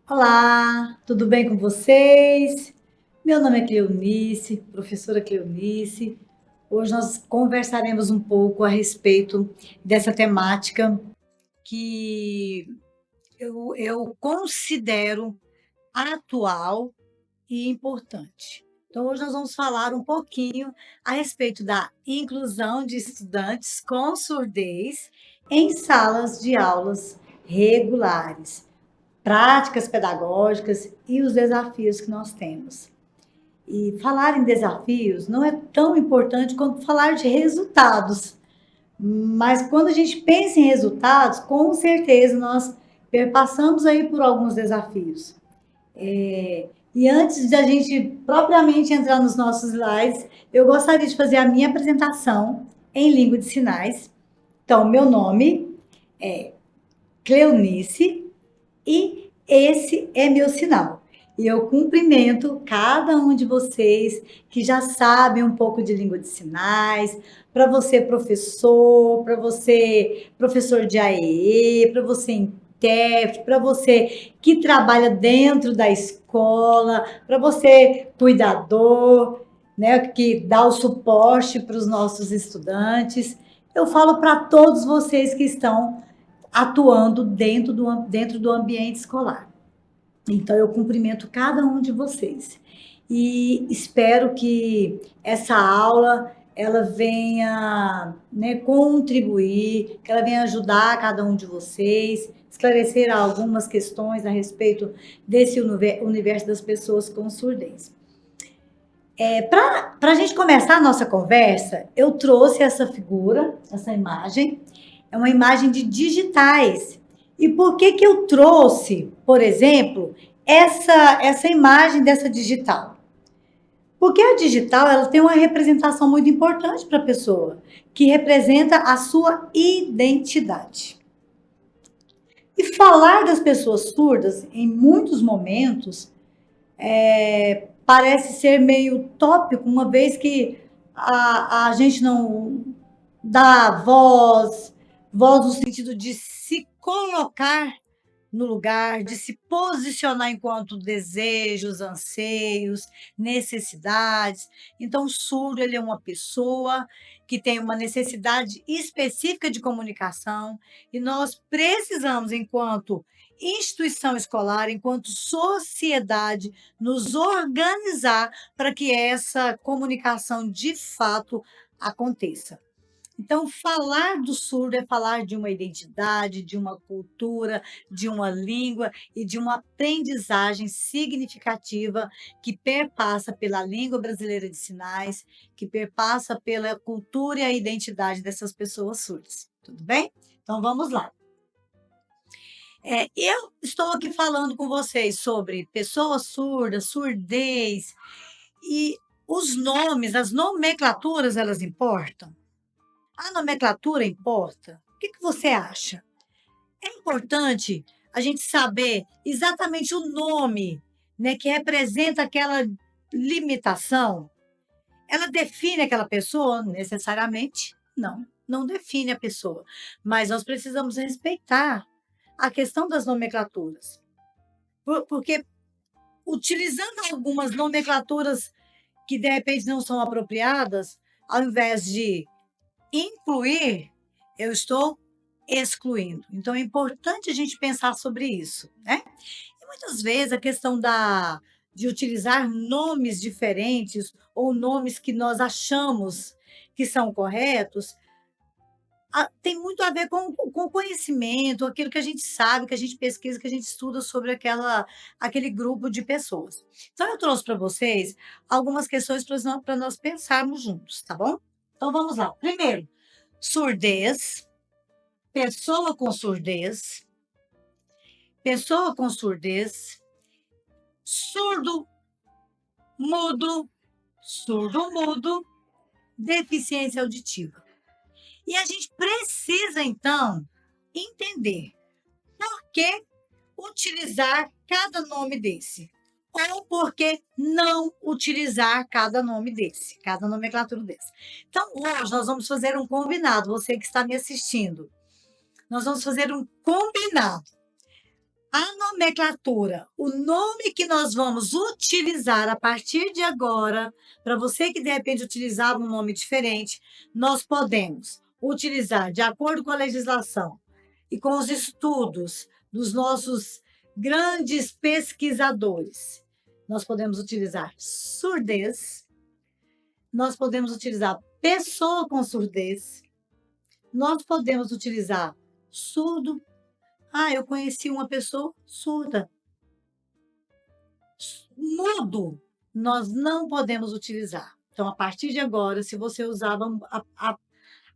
Olá, tudo bem com vocês? Meu nome é Cleonice, professora Cleonice. Hoje nós conversaremos um pouco a respeito dessa temática que eu considero atual e importante. Então, hoje nós vamos falar um pouquinho a respeito da inclusão de estudantes com surdez em salas de aulas regulares, práticas pedagógicas e os desafios que nós temos. E falar em desafios não é tão importante quanto falar de resultados, mas quando a gente pensa em resultados, com certeza nós passamos aí por alguns desafios. E antes de a gente propriamente entrar nos nossos slides, eu gostaria de fazer a minha apresentação em língua de sinais. Então, meu nome é Cleonice e esse é meu sinal. E eu cumprimento cada um de vocês que já sabem um pouco de língua de sinais, para você professor, para você professor de AEE, para você intérprete, para você que trabalha dentro da escola, para você cuidador, né, que dá o suporte para os nossos estudantes. Eu falo para todos vocês que estão atuando dentro do ambiente escolar. Então, eu cumprimento cada um de vocês. E espero que essa aula ela venha, né, contribuir, que ela venha ajudar cada um de vocês, esclarecer algumas questões a respeito desse universo das pessoas com surdez. Para a gente começar a nossa conversa, eu trouxe essa figura, essa imagem, é uma imagem de digitais. E por que que eu trouxe, por exemplo, essa imagem dessa digital? Porque a digital ela tem uma representação muito importante para a pessoa, que representa a sua identidade. E falar das pessoas surdas, em muitos momentos, parece ser meio utópico, uma vez que a gente não dá voz no sentido de se colocar no lugar, de se posicionar enquanto desejos, anseios, necessidades. Então, o surdo ele é uma pessoa que tem uma necessidade específica de comunicação e nós precisamos, enquanto instituição escolar, enquanto sociedade, nos organizar para que essa comunicação de fato aconteça. Então, falar do surdo é falar de uma identidade, de uma cultura, de uma língua e de uma aprendizagem significativa que perpassa pela língua brasileira de sinais, que perpassa pela cultura e a identidade dessas pessoas surdas. Tudo bem? Então, vamos lá. Eu estou aqui falando com vocês sobre pessoas surdas, surdez, e os nomes, as nomenclaturas, elas importam? A nomenclatura importa? O que você acha? É importante a gente saber exatamente o nome, né, que representa aquela limitação? Ela define aquela pessoa necessariamente? Não, não define a pessoa. Mas nós precisamos respeitar a questão das nomenclaturas. Porque utilizando algumas nomenclaturas que de repente não são apropriadas, ao invés de incluir, eu estou excluindo. Então é importante a gente pensar sobre isso, né? E muitas vezes a questão de utilizar nomes diferentes ou nomes que nós achamos que são corretos, tem muito a ver com o conhecimento, aquilo que a gente sabe, que a gente pesquisa, que a gente estuda sobre aquele grupo de pessoas. Então, eu trouxe para vocês algumas questões para nós pensarmos juntos, tá bom? Então, vamos lá. Primeiro, surdez, pessoa com surdez, surdo, mudo, surdo-mudo, deficiência auditiva. E a gente precisa, então, entender por que utilizar cada nome desse. Ou por que não utilizar cada nome desse, cada nomenclatura desse. Então, hoje nós vamos fazer um combinado, você que está me assistindo. nós vamos fazer um combinado. A nomenclatura, o nome que nós vamos utilizar a partir de agora, para você que de repente utilizava um nome diferente, nós podemos utilizar de acordo com a legislação e com os estudos dos nossos grandes pesquisadores. Nós podemos utilizar surdez, nós podemos utilizar pessoa com surdez, nós podemos utilizar surdo. Ah, eu conheci uma pessoa surda. Mudo, nós não podemos utilizar. Então, a partir de agora, se você usava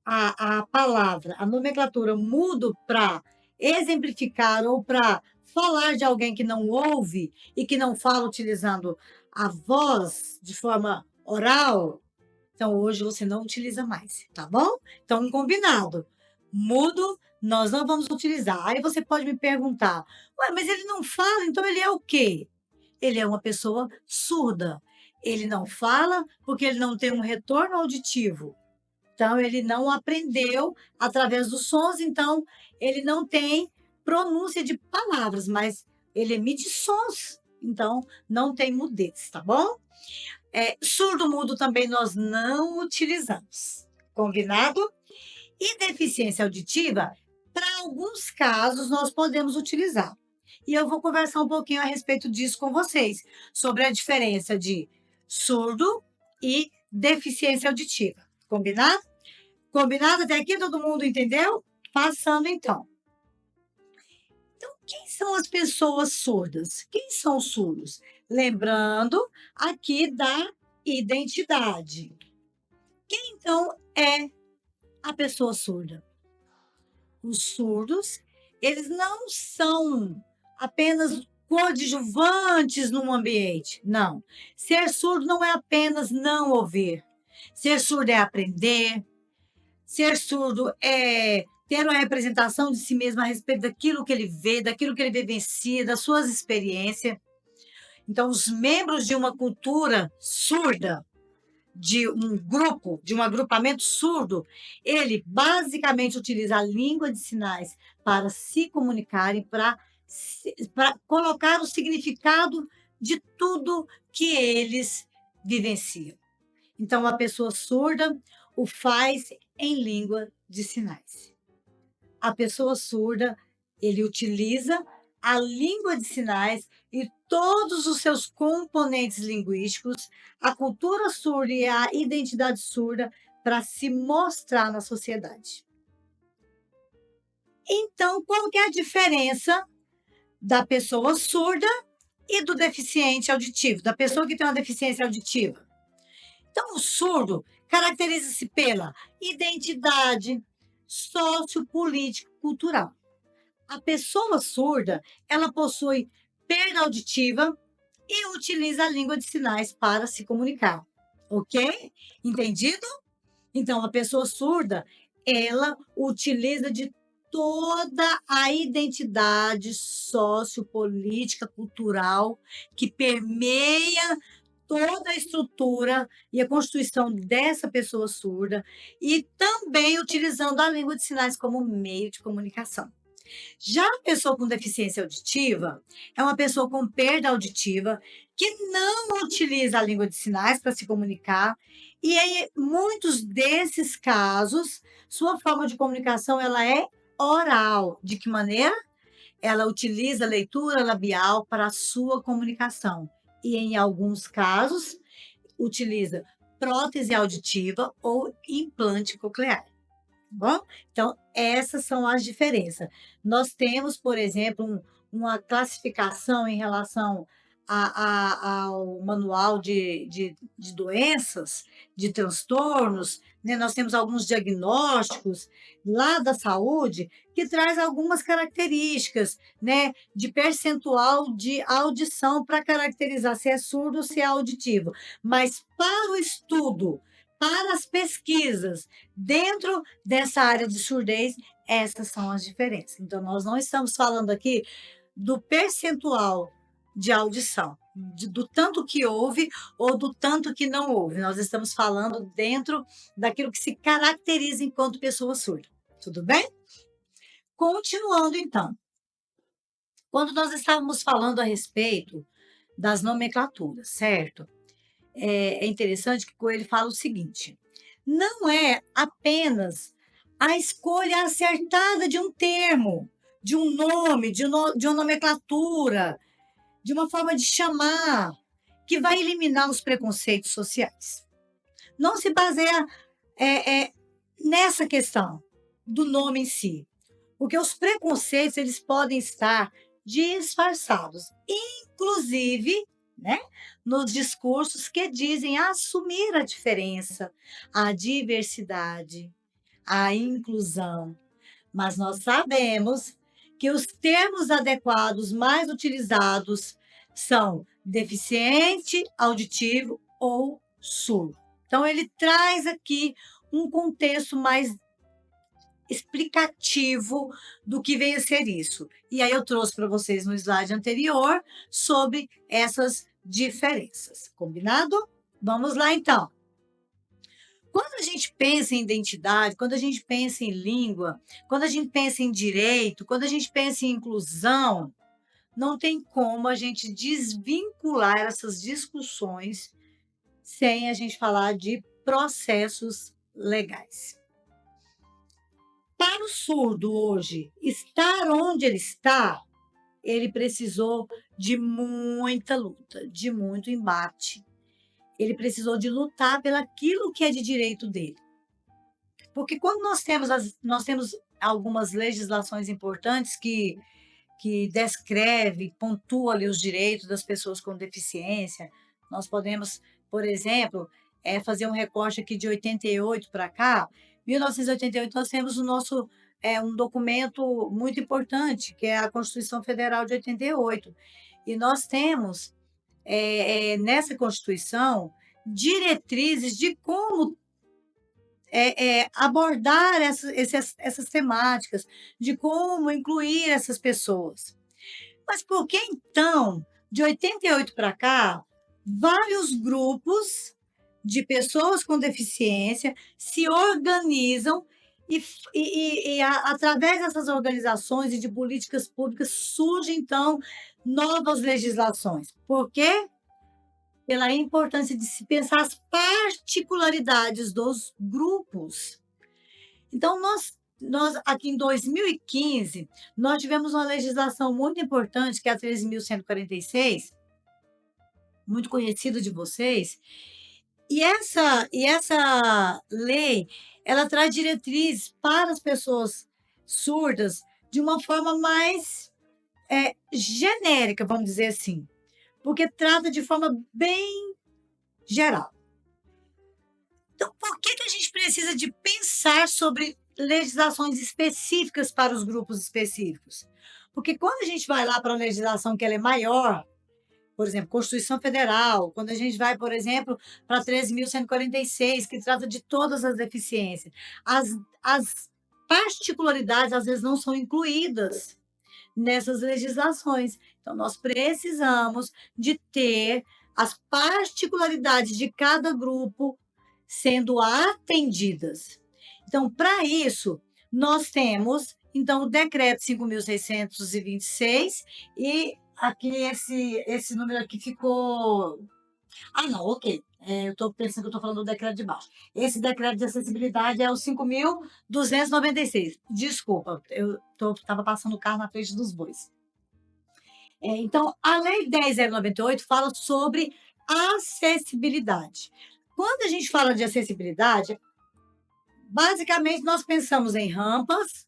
a palavra, a nomenclatura mudo para exemplificar ou para falar de alguém que não ouve e que não fala utilizando a voz de forma oral, então hoje você não utiliza mais, tá bom? Então, um combinado. Mudo, nós não vamos utilizar. Aí você pode me perguntar: "Ué, mas ele não fala, então ele é o quê?" Ele é uma pessoa surda. Ele não fala porque ele não tem um retorno auditivo. Então, ele não aprendeu através dos sons, então ele não tem pronúncia de palavras, mas ele emite sons, então não tem mudez, tá bom? Surdo-mudo também nós não utilizamos, combinado? E deficiência auditiva, para alguns casos nós podemos utilizar. E eu vou conversar um pouquinho a respeito disso com vocês, sobre a diferença de surdo e deficiência auditiva. Combinado? Combinado até aqui? Todo mundo entendeu? Passando então. Então, quem são as pessoas surdas? Quem são os surdos? Lembrando aqui da identidade. Quem então é a pessoa surda? Os surdos, eles não são apenas coadjuvantes num ambiente. Não. Ser surdo não é apenas não ouvir. Ser surdo é aprender. Ser surdo é ter uma representação de si mesmo a respeito daquilo que ele vê, daquilo que ele vivencia, das suas experiências. Então, os membros de uma cultura surda, de um grupo, de um agrupamento surdo, ele basicamente utiliza a língua de sinais para se comunicarem, para colocar o significado de tudo que eles vivenciam. Então, a pessoa surda o faz em língua de sinais. A pessoa surda, ele utiliza a língua de sinais e todos os seus componentes linguísticos, a cultura surda e a identidade surda para se mostrar na sociedade. Então, qual que é a diferença da pessoa surda e do deficiente auditivo, da pessoa que tem uma deficiência auditiva? Então, o surdo caracteriza-se pela identidade sociopolítico-cultural. A pessoa surda, ela possui perda auditiva e utiliza a língua de sinais para se comunicar. Ok? Entendido? Então, a pessoa surda, ela utiliza de toda a identidade sociopolítica, cultural que permeia toda a estrutura e a constituição dessa pessoa surda e também utilizando a língua de sinais como meio de comunicação. Já a pessoa com deficiência auditiva é uma pessoa com perda auditiva que não utiliza a língua de sinais para se comunicar e em muitos desses casos, sua forma de comunicação ela é oral. De que maneira? Ela utiliza a leitura labial para a sua comunicação e, em alguns casos, utiliza prótese auditiva ou implante coclear. Bom, então essas são as diferenças. Nós temos, por exemplo, uma classificação em relação ao manual de doenças, de transtornos, né? Nós temos alguns diagnósticos lá da saúde que traz algumas características, né, de percentual de audição para caracterizar se é surdo ou se é auditivo. Mas para o estudo, para as pesquisas dentro dessa área de surdez, essas são as diferenças. Então, nós não estamos falando aqui do percentual de audição, do tanto que ouve ou do tanto que não ouve. Nós estamos falando dentro daquilo que se caracteriza enquanto pessoa surda. Tudo bem? Continuando então, quando nós estávamos falando a respeito das nomenclaturas, certo? É interessante que ele fala o seguinte: não é apenas a escolha acertada de um termo, de um nome, de uma nomenclatura, de uma forma de chamar, que vai eliminar os preconceitos sociais. Não se baseia nessa questão do nome em si, porque os preconceitos eles podem estar disfarçados, inclusive, né, nos discursos que dizem assumir a diferença, a diversidade, a inclusão. Mas nós sabemos que os termos adequados mais utilizados são deficiente auditivo ou surdo. Então, ele traz aqui um contexto mais explicativo do que veio a ser isso. E aí eu trouxe para vocês no slide anterior sobre essas diferenças. Combinado? Vamos lá então. Quando a gente pensa em identidade, quando a gente pensa em língua, quando a gente pensa em direito, quando a gente pensa em inclusão, não tem como a gente desvincular essas discussões sem a gente falar de processos legais. Para o surdo hoje, estar onde ele está, ele precisou de muita luta, de muito embate. Ele precisou de lutar pelaquilo que é de direito dele. Porque quando nós temos algumas legislações importantes que descreve, pontua ali os direitos das pessoas com deficiência, nós podemos, por exemplo, fazer um recorte aqui de 88 para cá. 1988 nós temos o nosso um documento muito importante, que é a Constituição Federal de 88. E nós temos nessa Constituição diretrizes de como abordar essas temáticas, de como incluir essas pessoas. Mas por que então, de 88 para cá, vários grupos de pessoas com deficiência se organizam através dessas organizações e de políticas públicas surgem, então, novas legislações? Por quê? Pela importância de se pensar as particularidades dos grupos. Então, nós aqui em 2015, nós tivemos uma legislação muito importante, que é a 13.146, muito conhecida de vocês, e essa lei, ela traz diretrizes para as pessoas surdas de uma forma mais genérica, vamos dizer assim, porque trata de forma bem geral. Então, por que a gente precisa de pensar sobre legislações específicas para os grupos específicos? Porque quando a gente vai lá para a legislação que ela é maior, por exemplo, Constituição Federal, quando a gente vai, por exemplo, para 13.146, que trata de todas as deficiências, as particularidades às vezes não são incluídas nessas legislações. Então, nós precisamos de ter as particularidades de cada grupo sendo atendidas. Então, para isso, nós temos então o decreto 5.626 e aqui esse número aqui ficou. Ah, não, ok. Eu estou pensando que eu estou falando do decreto de baixo. Esse decreto de acessibilidade é o 5.296. Desculpa, eu estava passando o carro na frente dos bois. Então, a Lei 10.098 fala sobre acessibilidade. Quando a gente fala de acessibilidade, basicamente nós pensamos em rampas,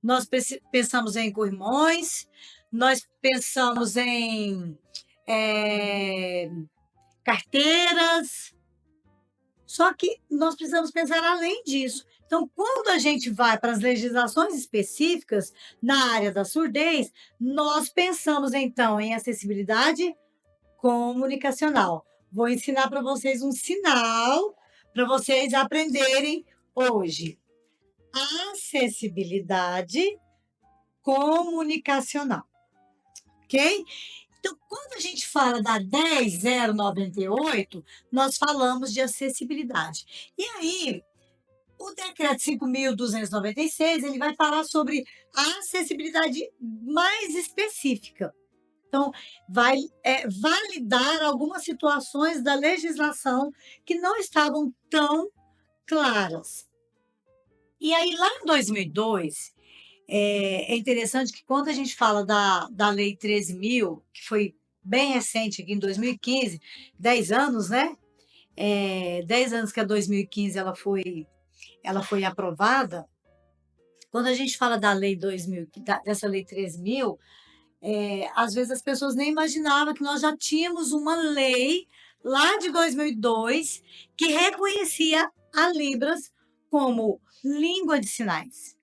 nós pensamos em corrimões, nós pensamos em carteiras, só que nós precisamos pensar além disso. Então, quando a gente vai para as legislações específicas na área da surdez, nós pensamos então em acessibilidade comunicacional. Vou ensinar para vocês um sinal para vocês aprenderem hoje. Acessibilidade comunicacional. Ok? Então, quando a gente fala da 10.098, nós falamos de acessibilidade. E aí, o decreto 5.296, ele vai falar sobre a acessibilidade mais específica. Então, vai validar algumas situações da legislação que não estavam tão claras. E aí, lá em 2002, é interessante que quando a gente fala da Lei 13.000, que foi bem recente, aqui em 2015, 10 anos, né? 10 anos que a 2015 ela foi aprovada. Quando a gente fala da Lei 2000, dessa Lei 13.000, às vezes as pessoas nem imaginavam que nós já tínhamos uma lei lá de 2002 que reconhecia a Libras como língua de sinais.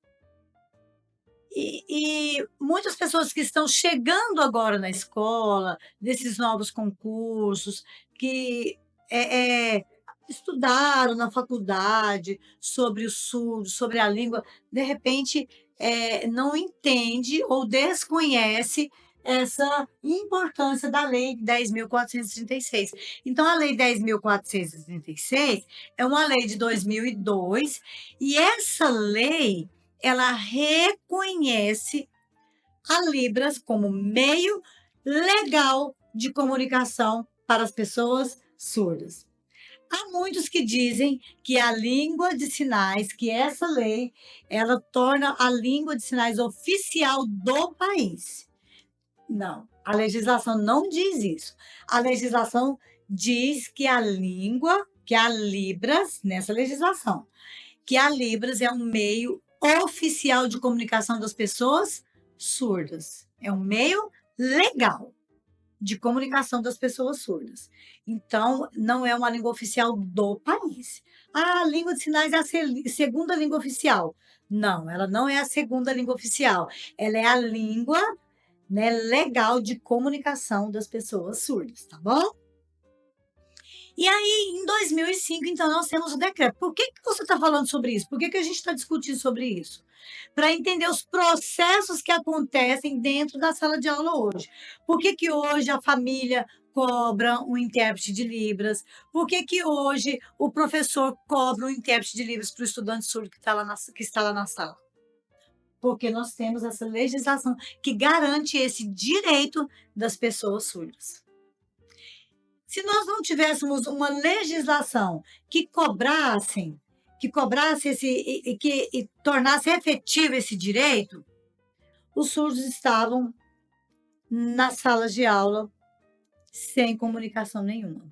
E muitas pessoas que estão chegando agora na escola, desses novos concursos, que estudaram na faculdade sobre o surdo, sobre a língua, de repente não entende ou desconhece essa importância da Lei 10.436. Então, a Lei 10.436 é uma lei de 2002, e essa lei ela reconhece a Libras como meio legal de comunicação para as pessoas surdas. Há muitos que dizem que a língua de sinais, que essa lei, ela torna a língua de sinais oficial do país. Não, a legislação não diz isso. A legislação diz que a língua, que a Libras, nessa legislação, que a Libras é um meio oficial de comunicação das pessoas surdas. É um meio legal de comunicação das pessoas surdas. Então, não é uma língua oficial do país. A língua de sinais é a segunda língua oficial. Não, ela não é a segunda língua oficial. Ela é a língua, né, legal de comunicação das pessoas surdas, tá bom? E aí, em 2005, então, nós temos o decreto. Por que você está falando sobre isso? Por que a gente está discutindo sobre isso? Para entender os processos que acontecem dentro da sala de aula hoje. Por que hoje a família cobra um intérprete de Libras? Por que hoje o professor cobra um intérprete de Libras para o estudante surdo que está lá na sala? Porque nós temos essa legislação que garante esse direito das pessoas surdas. Se nós não tivéssemos uma legislação que cobrasse e tornasse efetivo esse direito, os surdos estavam nas salas de aula sem comunicação nenhuma,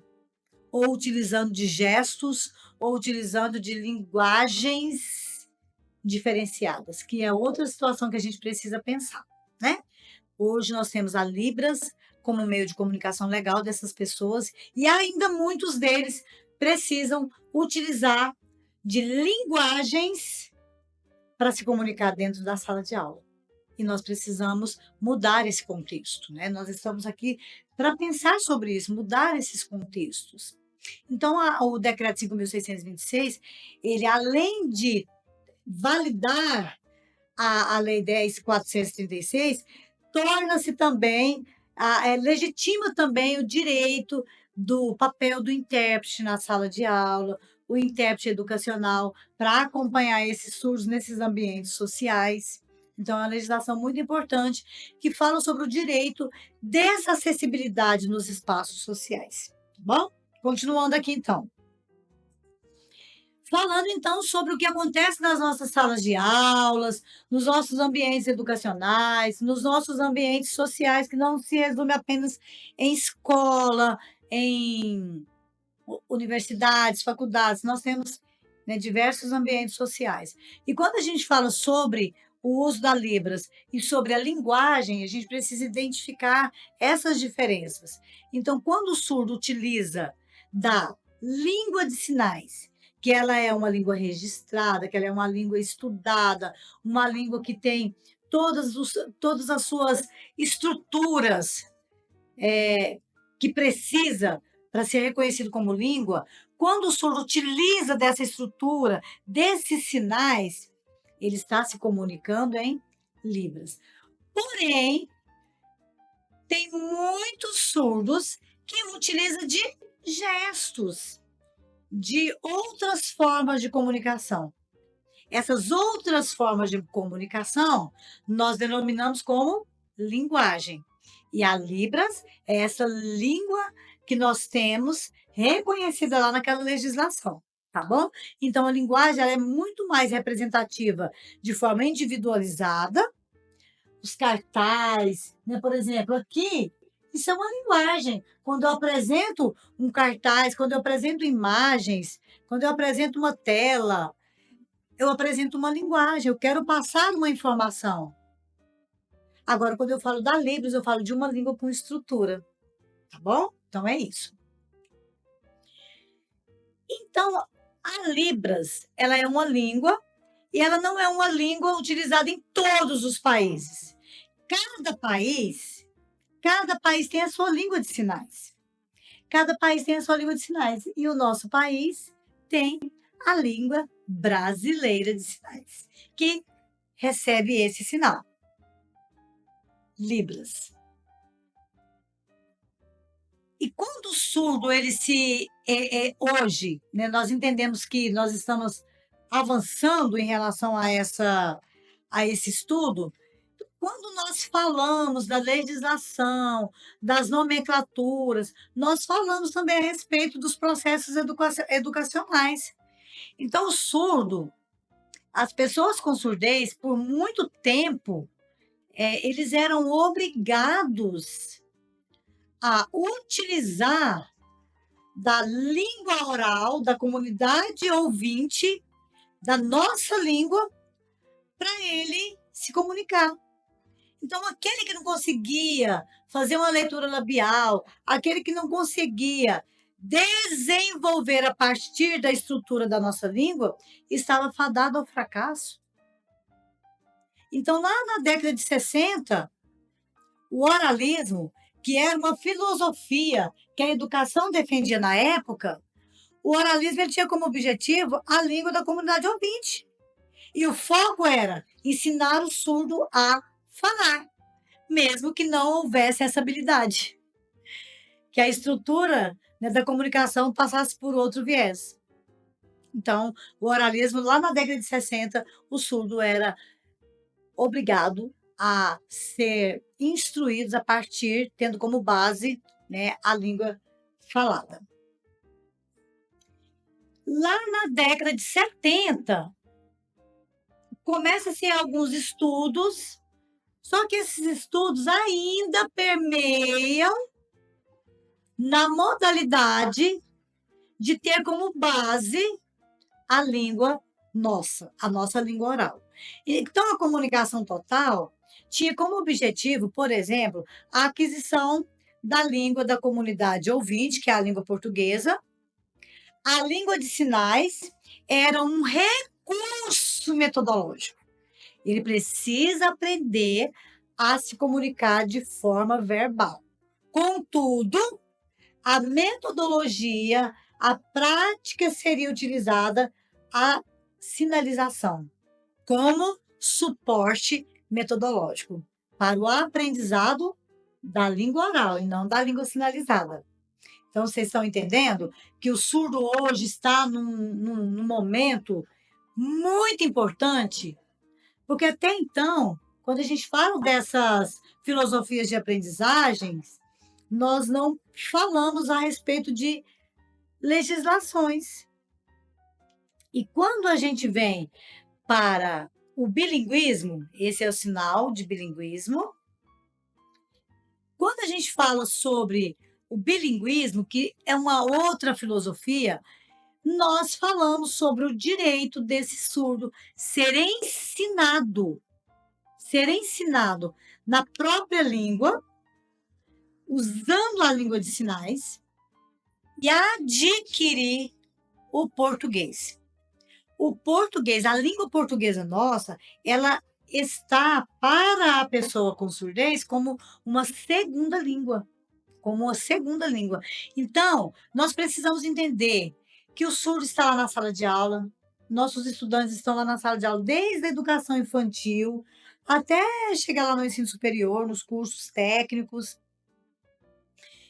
ou utilizando de gestos, ou utilizando de linguagens diferenciadas, que é outra situação que a gente precisa pensar, né? Hoje nós temos a Libras como meio de comunicação legal dessas pessoas, e ainda muitos deles precisam utilizar de linguagens para se comunicar dentro da sala de aula. E nós precisamos mudar esse contexto, né? Nós estamos aqui para pensar sobre isso, mudar esses contextos. Então, o decreto 5.626, ele além de validar a Lei 10.436, torna-se também, legitima também o direito do papel do intérprete na sala de aula, o intérprete educacional, para acompanhar esses surdos nesses ambientes sociais. Então, é uma legislação muito importante que fala sobre o direito dessa acessibilidade nos espaços sociais. Tá bom? Continuando aqui, então. Falando, então, sobre o que acontece nas nossas salas de aulas, nos nossos ambientes educacionais, nos nossos ambientes sociais, que não se resume apenas em escola, em universidades, faculdades. Nós temos, né, diversos ambientes sociais. E quando a gente fala sobre o uso da Libras e sobre a linguagem, a gente precisa identificar essas diferenças. Então, quando o surdo utiliza da língua de sinais, que ela é uma língua registrada, que ela é uma língua estudada, uma língua que tem todas as suas estruturas que precisa para ser reconhecido como língua. Quando o surdo utiliza dessa estrutura, desses sinais, ele está se comunicando em Libras. Porém, tem muitos surdos que utilizam de gestos, de outras formas de comunicação. Essas outras formas de comunicação nós denominamos como linguagem. E a Libras é essa língua que nós temos reconhecida lá naquela legislação, tá bom? Então, a linguagem ela é muito mais representativa de forma individualizada. Os cartazes, né? Por exemplo, aqui, isso é uma linguagem. Quando eu apresento um cartaz, quando eu apresento imagens, quando eu apresento uma tela, eu apresento uma linguagem, eu quero passar uma informação. Agora, quando eu falo da Libras, eu falo de uma língua com estrutura, tá bom? Então é isso. Então, a Libras, ela é uma língua e ela não é uma língua utilizada em todos os países. Cada país, cada país tem a sua língua de sinais. Cada país tem a sua língua de sinais. E o nosso país tem a língua brasileira de sinais, que recebe esse sinal. Libras. E quando o surdo, ele se. Hoje, né, nós entendemos que nós estamos avançando em relação a esse estudo. Quando nós falamos da legislação, das nomenclaturas, nós falamos também a respeito dos processos educacionais. Então, o surdo, as pessoas com surdez, por muito tempo, eles eram obrigados a utilizar da língua oral, da comunidade ouvinte, da nossa língua, para ele se comunicar. Então, aquele que não conseguia fazer uma leitura labial, aquele que não conseguia desenvolver a partir da estrutura da nossa língua, estava fadado ao fracasso. Então, lá na década de 60, o oralismo, que era uma filosofia que a educação defendia na época, o oralismo ele tinha como objetivo a língua da comunidade ouvinte. E o foco era ensinar o surdo a falar, mesmo que não houvesse essa habilidade. Que a estrutura, né, da comunicação passasse por outro viés. Então, o oralismo, lá na década de 60, o surdo era obrigado a ser instruídos a partir, tendo como base, né, a língua falada. Lá na década de 70, começa-se alguns estudos, só que esses estudos ainda permeiam na modalidade de ter como base a língua nossa, a nossa língua oral. Então, a comunicação total tinha como objetivo, por exemplo, a aquisição da língua da comunidade ouvinte, que é a língua portuguesa. A língua de sinais era um recurso metodológico. Ele precisa aprender a se comunicar de forma verbal. Contudo, a metodologia, a prática seria utilizada a sinalização como suporte metodológico para o aprendizado da língua oral e não da língua sinalizada. Então, vocês estão entendendo que o surdo hoje está num momento muito importante, porque até então, quando a gente fala dessas filosofias de aprendizagens, nós não falamos a respeito de legislações. E quando a gente vem para o bilinguismo, esse é o sinal de bilinguismo. Quando a gente fala sobre o bilinguismo, que é uma outra filosofia, nós falamos sobre o direito desse surdo ser ensinado na própria língua, usando a língua de sinais, e adquirir o português. O português, a língua portuguesa nossa, ela está para a pessoa com surdez como uma segunda língua, como uma segunda língua. Então, nós precisamos entender que o surdo está lá na sala de aula, nossos estudantes estão lá na sala de aula desde a educação infantil até chegar lá no ensino superior, nos cursos técnicos.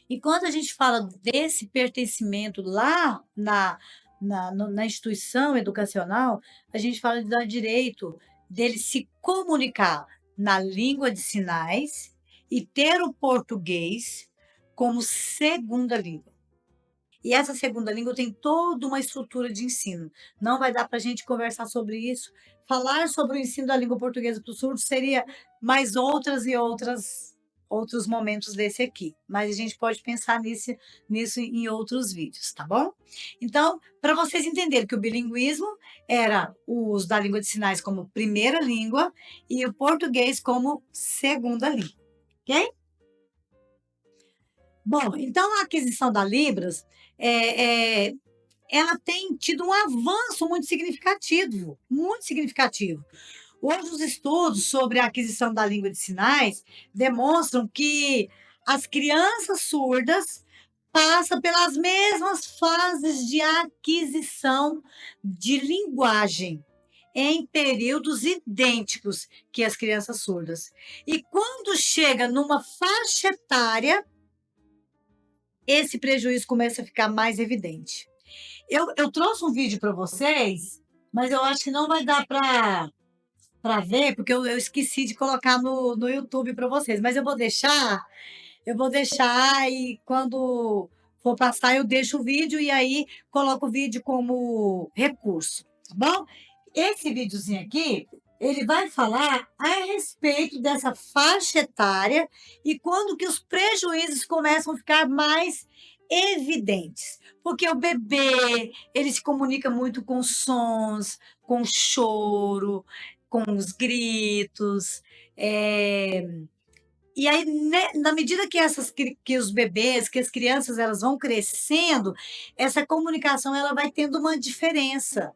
E quando a gente fala desse pertencimento lá na instituição educacional, a gente fala de dar direito dele se comunicar na língua de sinais e ter o português como segunda língua. E essa segunda língua tem toda uma estrutura de ensino. Não vai dar para a gente conversar sobre isso. Falar sobre o ensino da língua portuguesa para o surdo seria mais outras e outros momentos desse aqui. Mas a gente pode pensar nisso em outros vídeos, tá bom? Então, para vocês entenderem que o bilinguismo era o uso da língua de sinais como primeira língua e o português como segunda língua, ok? Bom, então a aquisição da Libras, ela tem tido um avanço muito significativo, muito significativo. Hoje os estudos sobre a aquisição da língua de sinais demonstram que as crianças surdas passam pelas mesmas fases de aquisição de linguagem em períodos idênticos que as crianças surdas. E quando chega numa faixa etária, esse prejuízo começa a ficar mais evidente. Eu trouxe um vídeo para vocês, mas eu acho que não vai dar para ver, porque eu esqueci de colocar no YouTube para vocês. Mas eu vou deixar e quando for passar eu deixo o vídeo e aí coloco o vídeo como recurso, tá bom? Esse videozinho aqui, ele vai falar a respeito dessa faixa etária e quando que os prejuízos começam a ficar mais evidentes. Porque o bebê, ele se comunica muito com sons, com choro, com os gritos, e aí, né, na medida que que os bebês, que as crianças, elas vão crescendo, essa comunicação ela vai tendo uma diferença.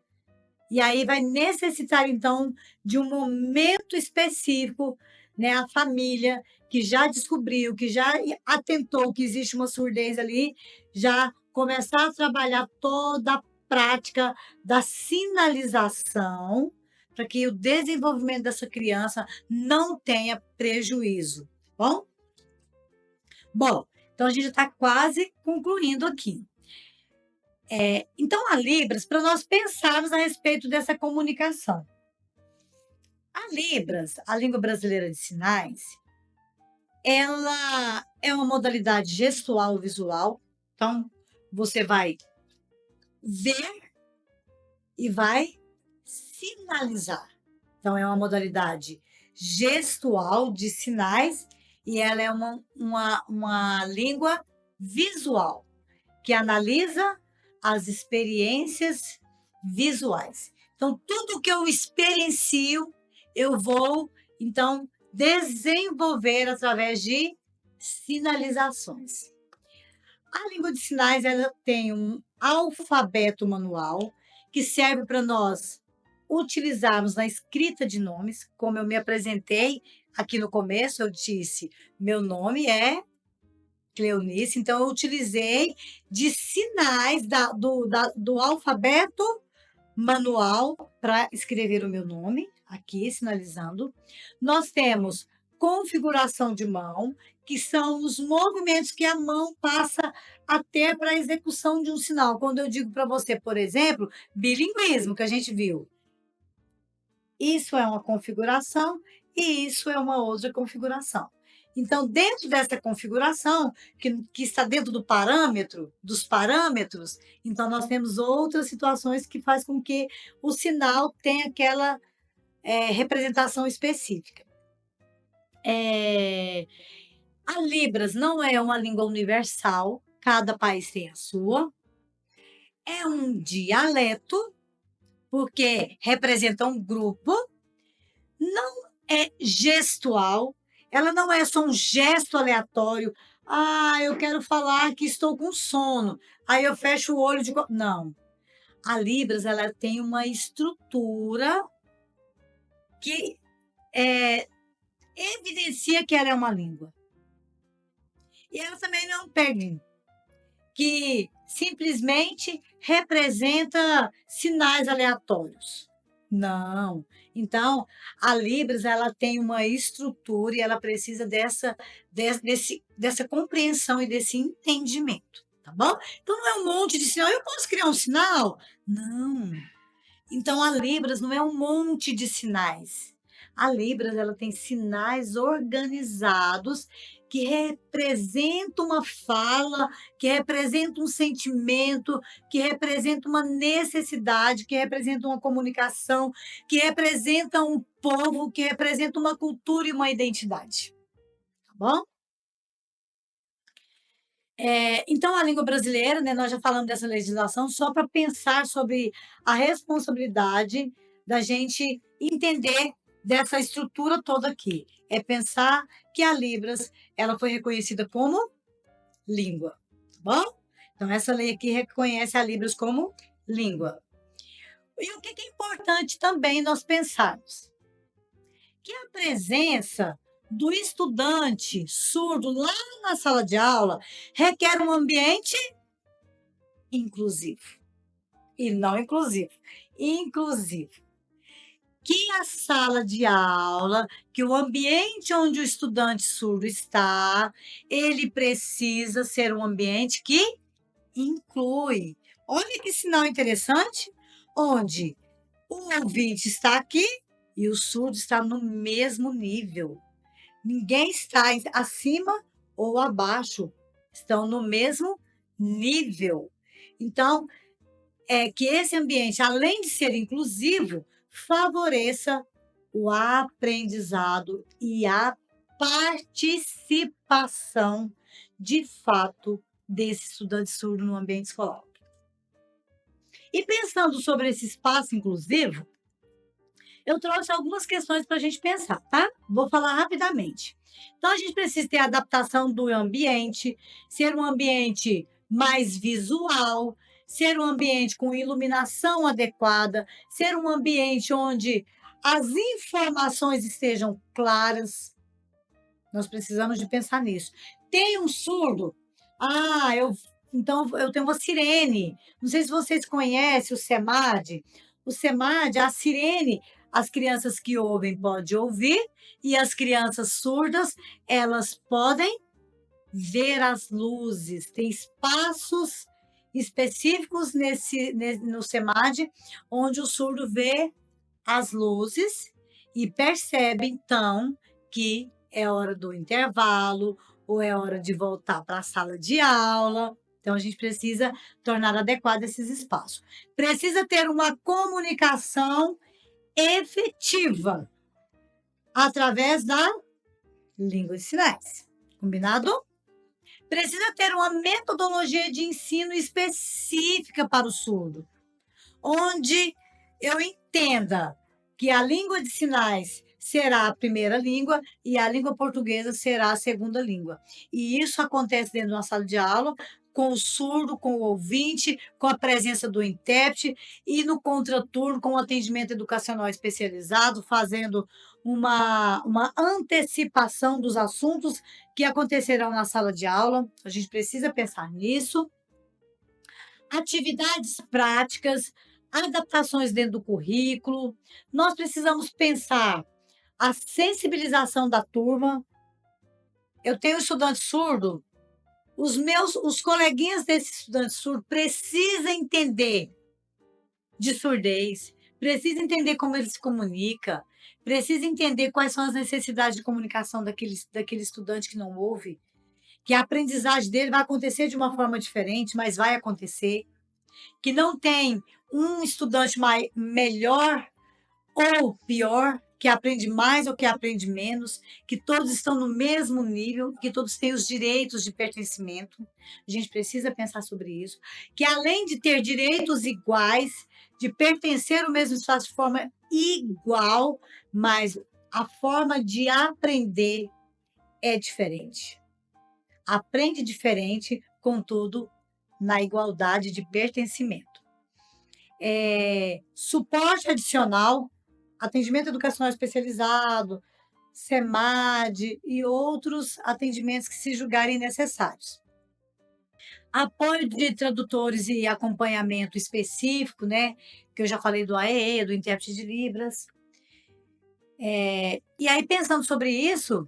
E aí vai necessitar, então, de um momento específico, né? A família que já descobriu, que já atentou que existe uma surdez ali, já começar a trabalhar toda a prática da sinalização para que o desenvolvimento dessa criança não tenha prejuízo, tá bom? Bom, então a gente está quase concluindo aqui. Então, a Libras, para nós pensarmos a respeito dessa comunicação. A Libras, a língua brasileira de sinais, ela é uma modalidade gestual visual. Então, você vai ver e vai sinalizar. Então, é uma modalidade gestual de sinais e ela é uma língua visual que analisa as experiências visuais. Então, tudo que eu experiencio, eu vou, então, desenvolver através de sinalizações. A língua de sinais ela tem um alfabeto manual que serve para nós utilizarmos na escrita de nomes, como eu me apresentei aqui no começo, eu disse, meu nome é Cleonice, então eu utilizei de sinais do alfabeto manual para escrever o meu nome, aqui sinalizando. Nós temos configuração de mão, que são os movimentos que a mão passa a ter para a execução de um sinal. Quando eu digo para você, por exemplo, bilinguismo, que a gente viu. Isso é uma configuração e isso é uma outra configuração. Então, dentro dessa configuração, que está dentro dos parâmetros, então nós temos outras situações que faz com que o sinal tenha aquela representação específica. A Libras não é uma língua universal, cada país tem a sua. É um dialeto, porque representa um grupo, não é gestual, ela não é só um gesto aleatório. Ah, eu quero falar que estou com sono. Aí eu fecho o olho de. Não. A Libras ela tem uma estrutura que evidencia que ela é uma língua. E ela também não é um pegging, que simplesmente representa sinais aleatórios. Não. Então, a Libras ela tem uma estrutura e ela precisa dessa compreensão e desse entendimento. tá bom? Então não é um monte de sinal. Eu posso criar um sinal? Não. Então a Libras não é um monte de sinais. A Libras ela tem sinais organizados que representam uma fala, que representam um sentimento, que representam uma necessidade, que representam uma comunicação, que representam um povo, que representam uma cultura e uma identidade, tá bom? Então, a língua brasileira, né, nós já falamos dessa legislação, só para pensar sobre a responsabilidade da gente entender dessa estrutura toda aqui. É pensar que a Libras ela foi reconhecida como língua, tá bom? Então, essa lei aqui reconhece a Libras como língua. E o que é importante também nós pensarmos? Que a presença do estudante surdo lá na sala de aula requer um ambiente inclusivo e não inclusivo, inclusivo. Que a sala de aula, que o ambiente onde o estudante surdo está, ele precisa ser um ambiente que inclui. Olha que sinal interessante, onde o ouvinte está aqui e o surdo está no mesmo nível. Ninguém está acima ou abaixo, estão no mesmo nível. Então, é que esse ambiente, além de ser inclusivo, favoreça o aprendizado e a participação, de fato, desse estudante surdo no ambiente escolar. E pensando sobre esse espaço inclusivo, eu trouxe algumas questões para a gente pensar, tá? Vou falar rapidamente. Então, a gente precisa ter adaptação do ambiente, ser um ambiente mais visual, ser um ambiente com iluminação adequada, ser um ambiente onde as informações estejam claras. Nós precisamos de pensar nisso. Tem um surdo? Ah, então eu tenho uma sirene. Não sei se vocês conhecem o SEMAD. O SEMAD, a sirene, as crianças que ouvem podem ouvir e as crianças surdas, elas podem ver as luzes. Tem espaços específicos no SEMAD onde o surdo vê as luzes e percebe então que é hora do intervalo ou é hora de voltar para a sala de aula. Então, a gente precisa tornar adequado esses espaços. Precisa ter uma comunicação efetiva através da língua de sinais. Combinado? Precisa ter uma metodologia de ensino específica para o surdo, onde eu entenda que a língua de sinais será a primeira língua e a língua portuguesa será a segunda língua. E isso acontece dentro de uma sala de aula, com o surdo, com o ouvinte, com a presença do intérprete e no contraturno, com o atendimento educacional especializado, fazendo uma antecipação dos assuntos que acontecerão na sala de aula. A gente precisa pensar nisso. Atividades práticas, adaptações dentro do currículo. Nós precisamos pensar a sensibilização da turma. Eu tenho um estudante surdo, os coleguinhas desse estudante surdo precisam entender de surdez, precisam entender como ele se comunica, precisam entender quais são as necessidades de comunicação daquele estudante que não ouve, que a aprendizagem dele vai acontecer de uma forma diferente, mas vai acontecer, que não tem um estudante melhor ou pior, que aprende mais ou que aprende menos, que todos estão no mesmo nível, que todos têm os direitos de pertencimento. A gente precisa pensar sobre isso. Que além de ter direitos iguais, de pertencer ao mesmo espaço de forma igual, mas a forma de aprender é diferente. Aprende diferente, contudo, na igualdade de pertencimento. Suporte adicional, atendimento educacional especializado, SEMAD e outros atendimentos que se julgarem necessários. Apoio de tradutores e acompanhamento específico, né? Que eu já falei do AEE, do intérprete de Libras. E aí, pensando sobre isso,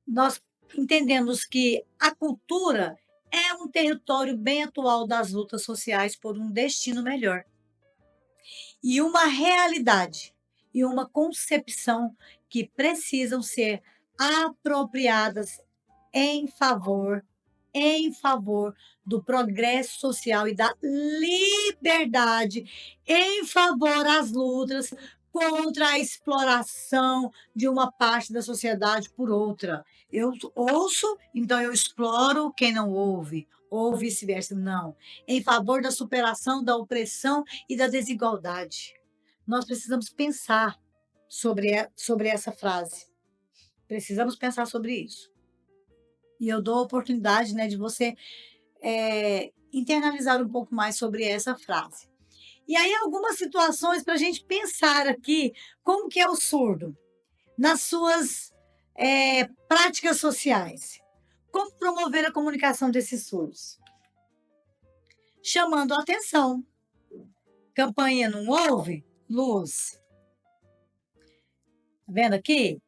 nós entendemos que a cultura é um território bem atual das lutas sociais por um destino melhor. E uma realidade e uma concepção que precisam ser apropriadas em favor em favor do progresso social e da liberdade, em favor às lutas contra a exploração de uma parte da sociedade por outra. Eu ouço, então eu exploro quem não ouve, ou vice-versa. Não. Em favor da superação da opressão e da desigualdade. Nós precisamos pensar sobre essa frase. Precisamos pensar sobre isso. E eu dou a oportunidade, né, de você internalizar um pouco mais sobre essa frase. E aí, algumas situações para a gente pensar aqui como que é o surdo nas suas práticas sociais. Como promover a comunicação desses surdos? Chamando a atenção. Campainha não ouve? Luz. Tá vendo aqui?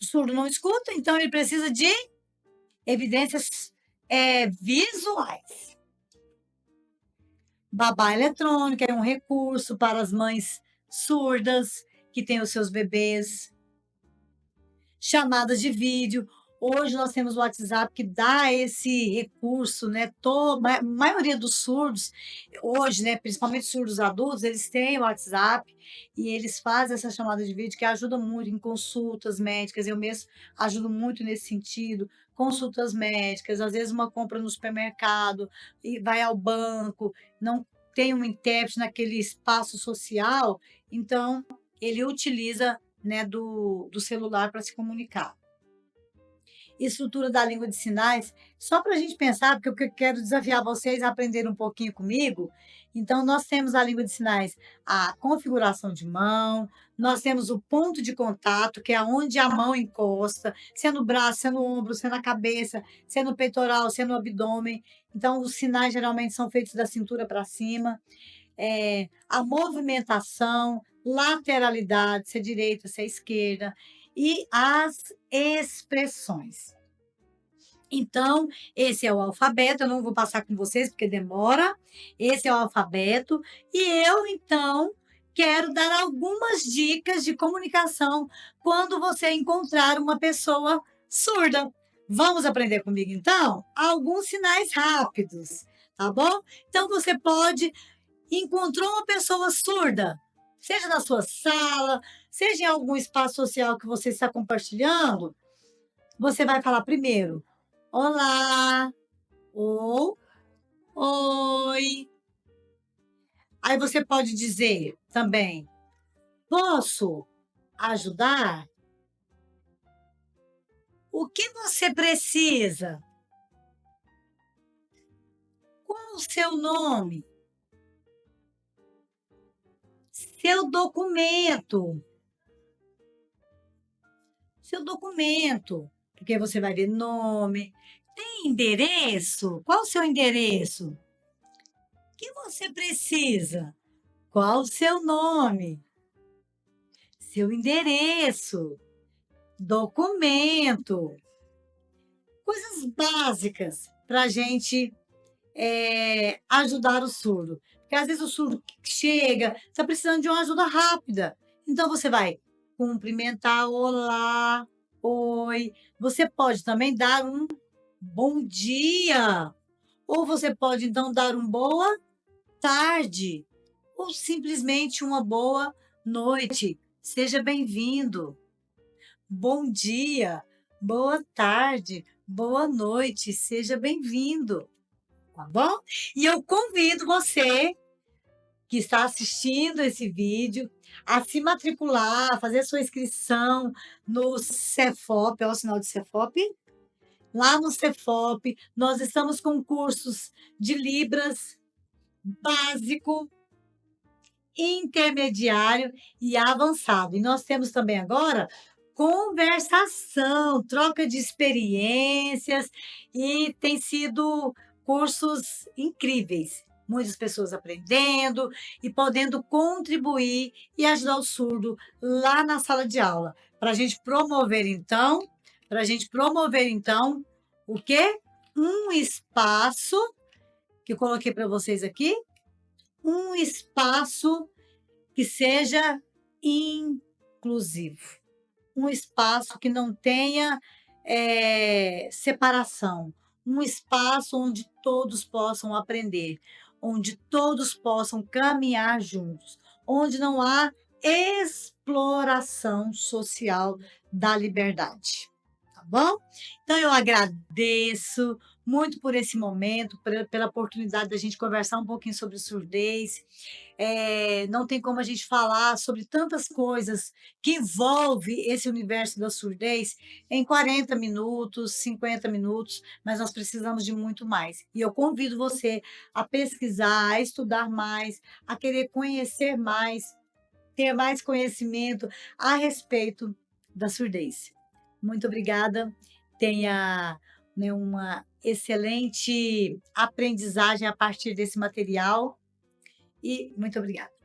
O surdo não escuta, então ele precisa de evidências visuais. Babá eletrônica é um recurso para as mães surdas que têm os seus bebês. Chamadas de vídeo. Hoje nós temos o WhatsApp que dá esse recurso, né? A maioria dos surdos, hoje, né, principalmente surdos adultos, eles têm o WhatsApp e eles fazem essa chamada de vídeo que ajuda muito em consultas médicas. Eu mesmo ajudo muito nesse sentido. Consultas médicas, às vezes uma compra no supermercado, e vai ao banco, não tem um intérprete naquele espaço social, então ele utiliza, né, do celular para se comunicar. Estrutura da língua de sinais, só para a gente pensar, porque eu quero desafiar vocês a aprender um pouquinho comigo. Então, nós temos a língua de sinais, a configuração de mão, nós temos o ponto de contato, que é onde a mão encosta, se é no braço, se é no ombro, se é na cabeça, se é no peitoral, se é no abdômen. Então, os sinais geralmente são feitos da cintura para cima. A movimentação, lateralidade, se é direita, se é esquerda, e as expressões. Então, esse é o alfabeto, eu não vou passar com vocês porque demora. Esse é o alfabeto, e eu, então, quero dar algumas dicas de comunicação quando você encontrar uma pessoa surda. Vamos aprender comigo, então? Alguns sinais rápidos, tá bom? Então, você pode encontrou uma pessoa surda, seja na sua sala, seja em algum espaço social que você está compartilhando, você vai falar primeiro, olá, ou oi. Aí você pode dizer também, posso ajudar? O que você precisa? Qual o seu nome? Seu documento. Seu documento, porque você vai ver nome. Tem endereço? Qual o seu endereço? O que você precisa? Qual o seu nome? Seu endereço, documento. Coisas básicas para a gente ajudar o surdo. Porque às vezes o surdo chega, está precisando de uma ajuda rápida. Então você vai cumprimentar, olá, oi. Você pode também dar um bom dia, ou você pode então dar um boa tarde, ou simplesmente uma boa noite. Seja bem-vindo. Bom dia, boa tarde, boa noite, seja bem-vindo. Tá bom? E eu convido você que está assistindo esse vídeo a se matricular, a fazer sua inscrição no Cefop, é o sinal de Cefop? Lá no Cefop, nós estamos com cursos de Libras básico, intermediário e avançado. E nós temos também agora conversação, troca de experiências, e tem sido cursos incríveis. Muitas pessoas aprendendo e podendo contribuir e ajudar o surdo lá na sala de aula. Para a gente promover, então, o quê? um espaço, que eu coloquei para vocês aqui, um espaço que seja inclusivo, um espaço que não tenha separação, um espaço onde todos possam aprender, onde todos possam caminhar juntos, onde não há exploração social da liberdade. Tá bom? Então eu agradeço muito por esse momento, pela oportunidade da gente conversar um pouquinho sobre surdez. Não tem como a gente falar sobre tantas coisas que envolve esse universo da surdez em 40 minutos, 50 minutos, mas nós precisamos de muito mais. E eu convido você a pesquisar, a estudar mais, a querer conhecer mais, ter mais conhecimento a respeito da surdez. Muito obrigada. Tenha, né, uma excelente aprendizagem a partir desse material e muito obrigada.